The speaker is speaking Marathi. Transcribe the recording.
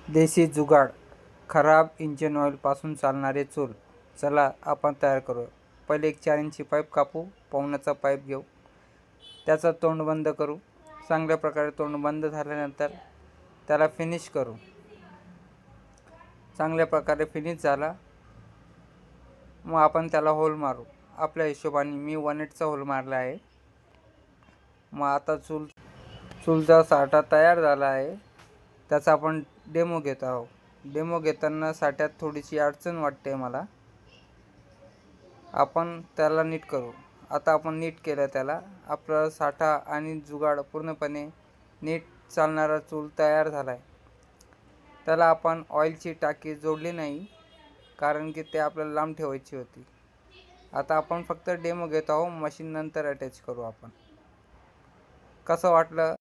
देशी जुगाड, खराब इंजिन ऑइलपासून चालणारे चूल. चला आपण तयार करूया. पहिले एक 4 इंची पाईप कापू. पवनाचा पाईप घेऊ, त्याचं तोंड बंद करू. चांगल्या प्रकारे तोंड बंद झाल्यानंतर त्याला फिनिश करू. चांगल्या प्रकारे फिनिश झाला मग आपण त्याला होल मारू. आपल्या हिशोबाने मी 1/8चा होल मारला आहे. मग आता चूलचा साठा तयार झाला आहे. त्याचा आपण डेमो घेत आहोत. डेमो घेताना साठ्यात थोडीशी अडचण वाटते मला. आपण त्याला नीट करू. आता आपण नीट केलं त्याला. आपला साठा आणि जुगाड पूर्णपणे नीट चालणारा चूल तयार झाला आहे. त्याला आपण ऑइलची टाकी जोडली नाही, कारण की ते आपल्याला लांब ठेवायची होती. आता आपण फक्त डेमो घेत आहोत. मशीन नंतर अटॅच करू आपण. कसं वाटलं